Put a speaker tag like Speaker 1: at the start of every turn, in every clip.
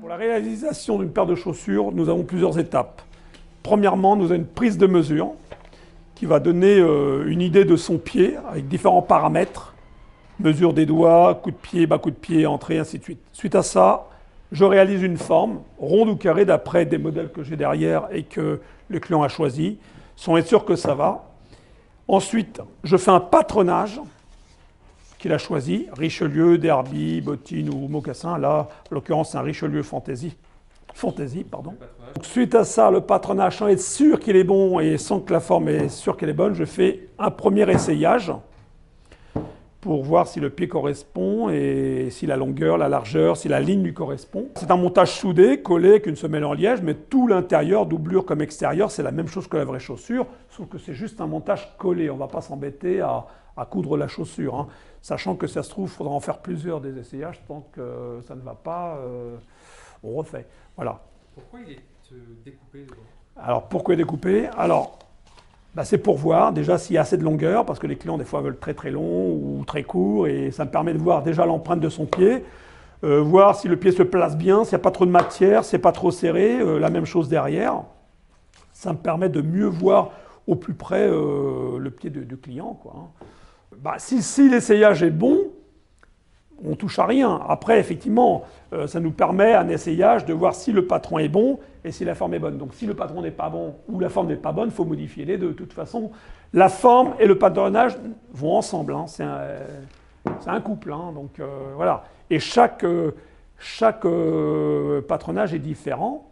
Speaker 1: Pour la réalisation d'une paire de chaussures, nous avons plusieurs étapes. Premièrement, nous avons une prise de mesure qui va donner une idée de son pied avec différents paramètres. Mesure des doigts, coup de pied, bas coup de pied, entrée, ainsi de suite. Suite à ça, je réalise une forme, ronde ou carrée, d'après des modèles que j'ai derrière et que le client a choisi, sans être sûr que ça va. Ensuite, je fais un patronage qu'il a choisi, Richelieu, Derby, bottine ou mocassin. Là, en l'occurrence, c'est un Richelieu Fantasy. Donc, suite à ça, le patronage, sans être sûr qu'il est bon et sans que la forme est sûre qu'elle est bonne, je fais un premier essayage pour voir si le pied correspond et si la longueur, la largeur, si la ligne lui correspond. C'est un montage soudé, collé avec une semelle en liège, mais tout l'intérieur, doublure comme extérieur, c'est la même chose que la vraie chaussure, sauf que c'est juste un montage collé. On ne va pas s'embêter à coudre la chaussure, hein. Sachant que ça se trouve, il faudra en faire plusieurs des essayages, tant que ça ne va pas, on refait. Voilà.
Speaker 2: Pourquoi il est découpé devant?
Speaker 1: Alors, pourquoi découpé? Alors, c'est pour voir déjà s'il y a assez de longueur, parce que les clients des fois veulent très très long ou très court, et ça me permet de voir déjà l'empreinte de son pied, voir si le pied se place bien, s'il n'y a pas trop de matière, si c'est pas trop serré, la même chose derrière. Ça me permet de mieux voir au plus près le pied du client, quoi, hein. Si l'essayage est bon, on ne touche à rien. Après, effectivement, ça nous permet, un essayage, de voir si le patron est bon et si la forme est bonne. Donc, si le patron n'est pas bon ou la forme n'est pas bonne, il faut modifier les deux. De toute façon, la forme et le patronage vont ensemble, hein. C'est un couple, hein. Donc, voilà. Et chaque patronage est différent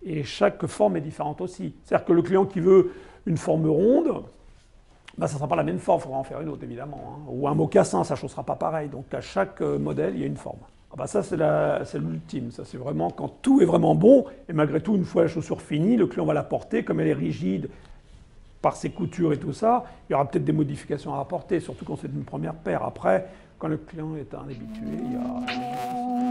Speaker 1: et chaque forme est différente aussi. C'est-à-dire que le client qui veut une forme ronde, ça ne sera pas la même forme, il faudra en faire une autre, évidemment, hein. Ou un mocassin, ça ne sera pas pareil. Donc, à chaque modèle, il y a une forme. Ça, c'est l'ultime. Ça, c'est vraiment quand tout est vraiment bon. Et malgré tout, une fois la chaussure finie, le client va la porter. Comme elle est rigide par ses coutures et tout ça, il y aura peut-être des modifications à apporter, surtout quand c'est une première paire. Après, quand le client est un habitué, il y a...